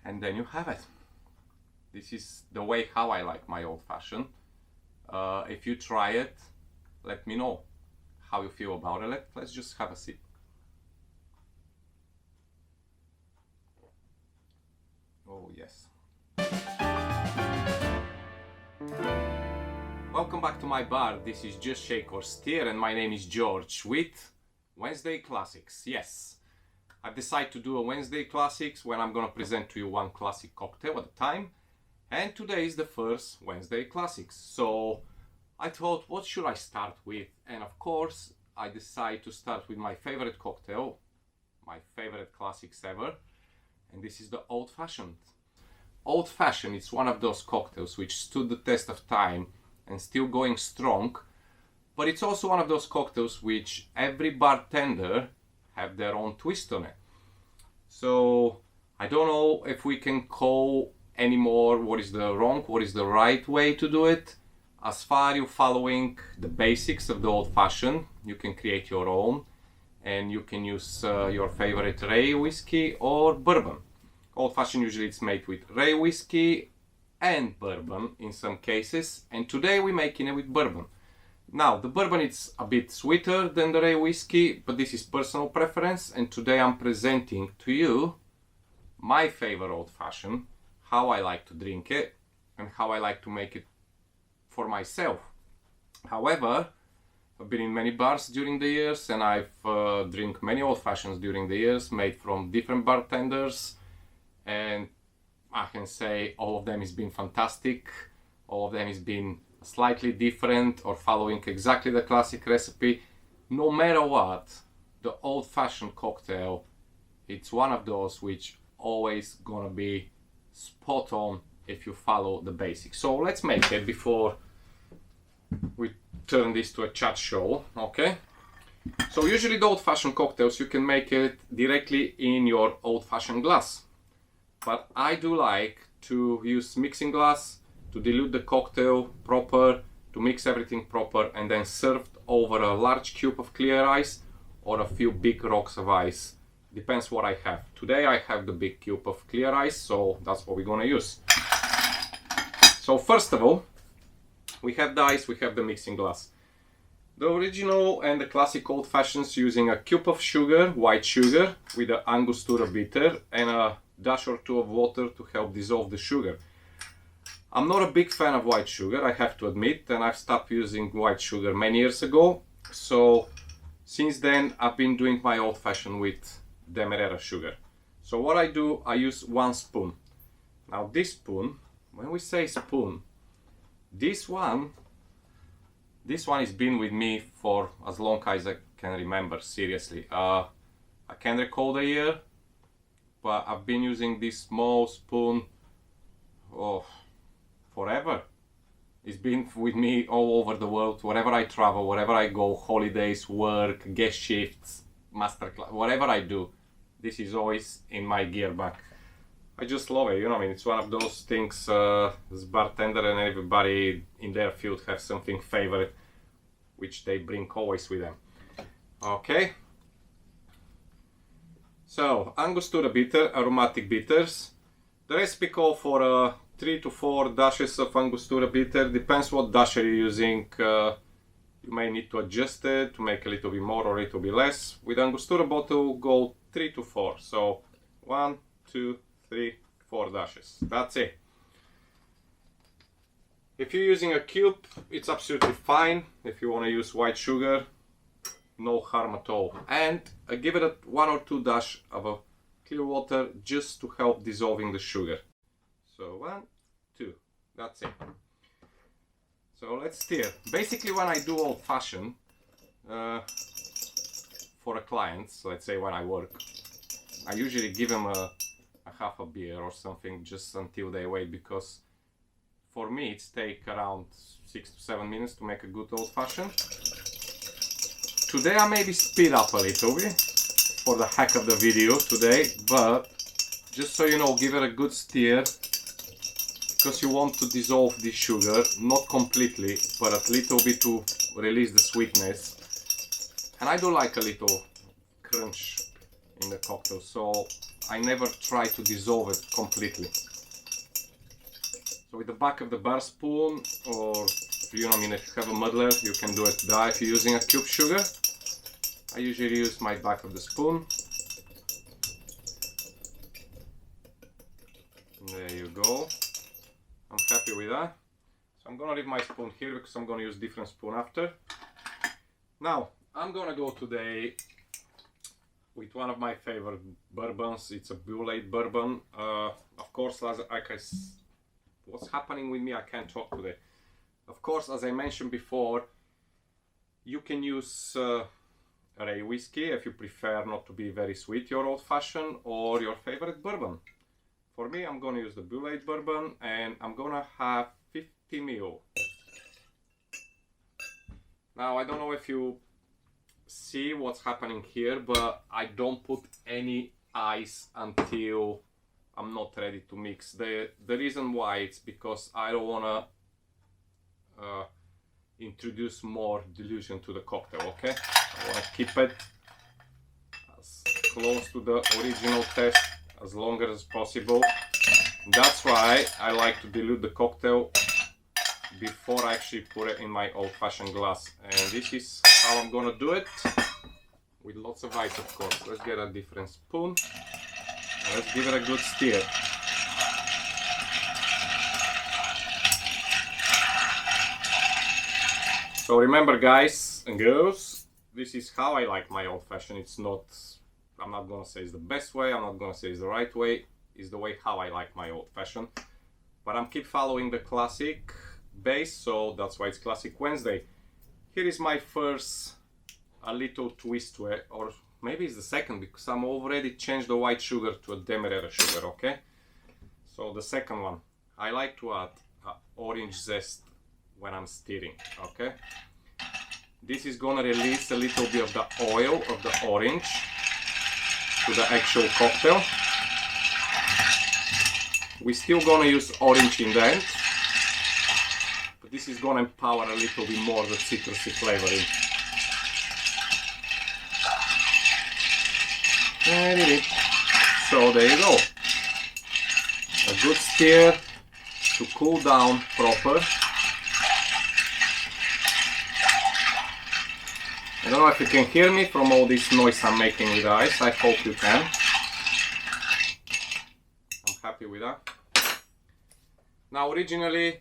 and then you have it. This is the way how I like my old-fashioned. If you try it, let me know how you feel about it. Let's just have a sip. Oh yes. Welcome back to my bar. This is Just Shake or Stir, and my name is George with Wednesday Classics. Yes, I've decided to do a Wednesday Classics when I'm gonna present to you one classic cocktail at a time. And today is the first Wednesday Classics. So I thought, what should I start with? And of course, I decided to start with my favorite cocktail, my favorite classics ever. And this is the Old Fashioned. Old Fashioned is one of those cocktails which stood the test of time and still going strong. But it's also one of those cocktails which every bartender have their own twist on it. So I don't know if we can call anymore what is the wrong, what is the right way to do it. As far as you're following the basics of the Old Fashioned, you can create your own, and you can use your favorite rye whiskey or bourbon. Old Fashioned usually it's made with rye whiskey and bourbon in some cases, and today we're making it with bourbon. Now the bourbon is a bit sweeter than the rye whiskey, but this is personal preference, and today I'm presenting to you my favorite Old Fashioned, how I like to drink it and how I like to make it for myself. However, I've been in many bars during the years, and I've drink many Old Fashions during the years made from different bartenders, and I can say all of them has been fantastic. All of them has been slightly different or following exactly the classic recipe. No matter what, the Old Fashioned cocktail, it's one of those which always gonna be spot on if you follow the basics. So let's make it before we turn this to a chat show, okay? So usually the old-fashioned cocktails, you can make it directly in your old-fashioned glass. But I do like to use mixing glass to dilute the cocktail proper, to mix everything proper, and then served over a large cube of clear ice or a few big rocks of ice. Depends what I have. Today I have the big cube of clear ice, so that's what we're gonna use. So first of all, we have the ice, we have the mixing glass. The original and the classic Old Fashions using a cube of sugar, white sugar, with the Angostura Bitter and a dash or two of water to help dissolve the sugar. I'm not a big fan of white sugar, I have to admit, and I've stopped using white sugar many years ago. So since then I've been doing my Old Fashioned with Demerara sugar. So what I do, I use 1 spoon. Now this spoon, when we say spoon, this one has been with me for as long as I can remember, seriously. I can't recall the year, but I've been using this small spoon forever. It's been with me all over the world, wherever I travel, wherever I go, holidays, work, guest shifts, masterclass, whatever I do, this is always in my gear bag. I just love it, you know, I mean, it's one of those things, as bartender and everybody in their field have something favorite, which they bring always with them. Okay. So, Angostura Bitter, aromatic bitters. The recipe calls for 3 to 4 dashes of Angostura Bitter, depends what dash you're using. You may need to adjust it to make a little bit more or a little bit less. With Angostura bottle, go 3 to 4. So 1, 2, 3, 4 dashes. That's it. If you're using a cube, it's absolutely fine. If you want to use white sugar, no harm at all. And I give it a 1 or 2 dash of a clear water just to help dissolving the sugar. So 1, 2, that's it. So let's stir. Basically when I do Old Fashioned for a client, so let's say when I work, I usually give them a half a beer or something just until they wait, because for me it's take around 6 to 7 minutes to make a good Old Fashioned. Today I maybe speed up a little bit for the heck of the video today, but just so you know, give it a good stir, because you want to dissolve the sugar, not completely, but a little bit to release the sweetness. And I do like a little crunch in the cocktail, so I never try to dissolve it completely. So with the back of the bar spoon, or if you have a muddler, you can do it there if you're using a cube sugar. I usually use my back of the spoon. There you go. I'm happy with that. So I'm gonna leave my spoon here because I'm gonna use different spoon after. Now I'm gonna go today with one of my favorite bourbons. It's a Bulleit Bourbon. Of course, what's happening with me? I can't talk today. Of course, as I mentioned before, you can use rye whiskey if you prefer not to be very sweet, your old-fashioned, or your favorite bourbon. For me, I'm gonna use the Bulleit Bourbon, and I'm gonna have 50 ml. Now, I don't know if you see what's happening here, but I don't put any ice until I'm not ready to mix. The reason why it's because I don't wanna introduce more dilution to the cocktail, okay? I wanna keep it as close to the original test as long as possible. That's why I like to dilute the cocktail before I actually put it in my old-fashioned glass. And this is how I'm gonna do it, with lots of ice, of course. Let's get a different spoon and let's give it a good stir. So remember, guys and girls, this is how I like my old-fashioned. It's not, I'm not gonna say it's the best way, I'm not gonna say it's the right way, it's the way how I like my old-fashioned. But I'm keep following the classic base, so that's why it's Classic Wednesday. Here is my first, a little twist to it, or maybe it's the second, because I'm already changed the white sugar to a Demerara sugar, okay? So the second one, I like to add orange zest when I'm stirring, okay? This is gonna release a little bit of the oil of the orange to the actual cocktail. We're still gonna use orange in the end, but this is gonna empower a little bit more the citrusy flavoring. So there you go. A good stir to cool down proper. I don't know if you can hear me from all this noise I'm making with the ice. I hope you can. I'm happy with that. Now originally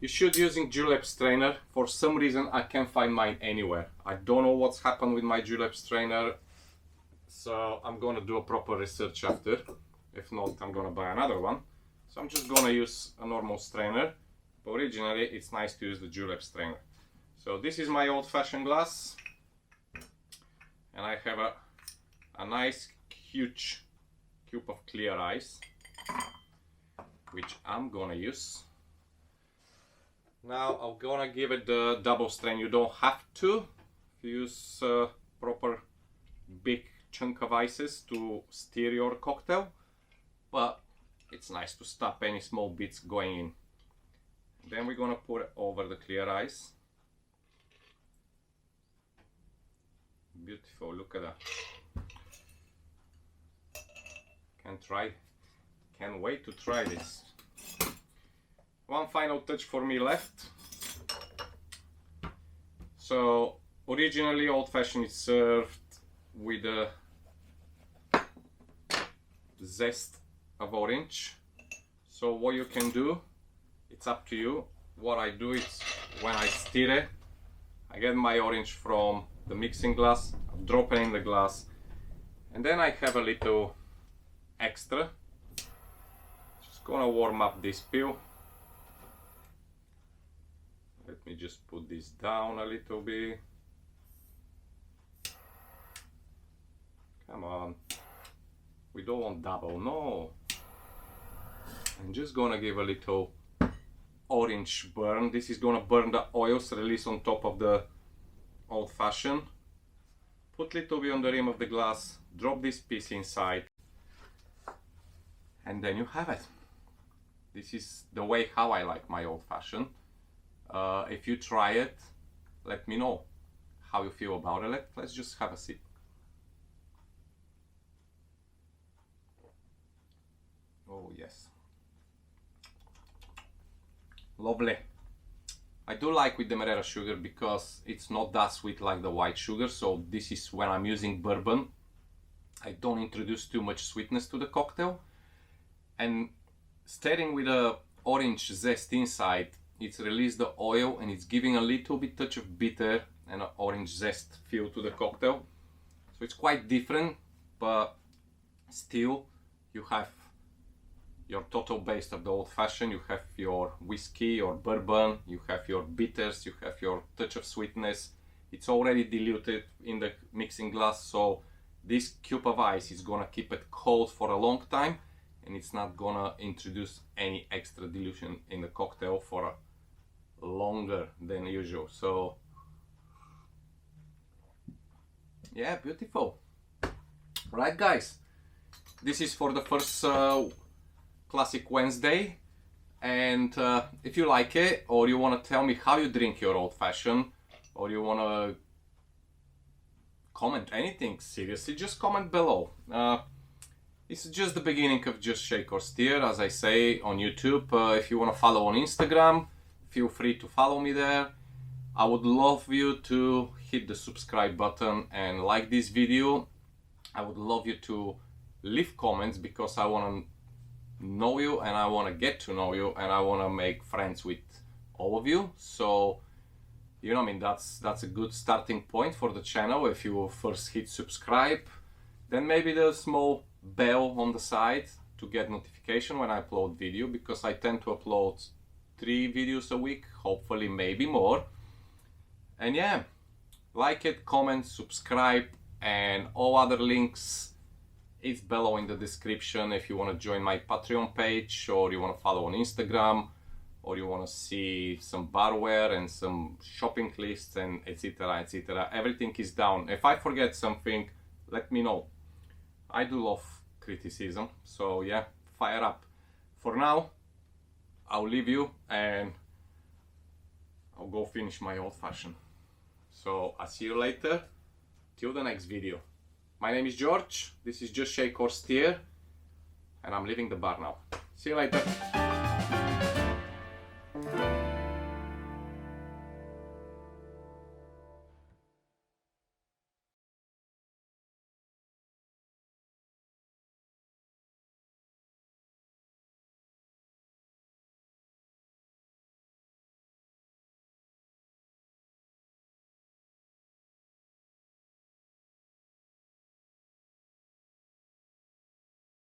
you should using julep strainer. For some reason I can't find mine anywhere. I don't know what's happened with my julep strainer. So I'm gonna do a proper research after. If not, I'm gonna buy another one. So I'm just gonna use a normal strainer. But originally it's nice to use the julep strainer. So this is my old-fashioned glass, and I have a nice huge cube of clear ice, which I'm gonna use. Now I'm gonna give it the double strain. You don't have to use proper big chunk of ices to stir your cocktail, but it's nice to stop any small bits going in. Then we're gonna pour it over the clear ice. Beautiful, look at that. Can't wait to try this. One final touch for me left. So originally old-fashioned is served with a zest of orange. So what you can do, it's up to you. What I do is when I stir it, I get my orange from the mixing glass, drop it in the glass, and then I have a little extra. Just gonna warm up this pill. Let me just put this down a little bit. Come on, we don't want double, no. I'm just gonna give a little orange burn. This is gonna burn the oils release on top of the old-fashioned. Put a little bit on the rim of the glass, drop this piece inside, and then you have it. This is the way how I like my old-fashioned. If you try it, let me know how you feel about it. Let's just have a sip. yes. Lovely. I do like with Demerara sugar because it's not that sweet like the white sugar, so this is when I'm using bourbon. I don't introduce too much sweetness to the cocktail. And stirring with a orange zest inside, it's released the oil and it's giving a little bit touch of bitter and an orange zest feel to the cocktail. So it's quite different, but still you have your total base of the old fashioned, you have your whiskey or bourbon, you have your bitters, you have your touch of sweetness. It's already diluted in the mixing glass, so this cube of ice is gonna keep it cold for a long time, and it's not gonna introduce any extra dilution in the cocktail for longer than usual. So yeah, beautiful. Right guys, this is for the first Classic Wednesday, and if you like it, or you want to tell me how you drink your old fashioned, or you want to comment anything, seriously, just comment below. It's just the beginning of Just Shake or Stir, as I say, on YouTube. If you want to follow on Instagram, feel free to follow me there. I would love you to hit the subscribe button and like this video. I would love you to leave comments because I want to know you and I want to get to know you and I want to make friends with all of you. So, you know, I mean, that's a good starting point for the channel. If you first hit subscribe, then maybe the small bell on the side to get notification when I upload video, because I tend to upload 3 videos a week, hopefully maybe more. And yeah, like it, comment, subscribe, and all other links it's below in the description if you want to join my Patreon page, or you want to follow on Instagram, or you want to see some barware and some shopping lists and etc, etc. Everything is down. If I forget something, let me know. I do love criticism, so yeah, fire up. For now, I'll leave you and I'll go finish my old fashioned. So I'll see you later, till the next video. My name is George, this is Just Shake or Stir, and I'm leaving the bar now. See you later.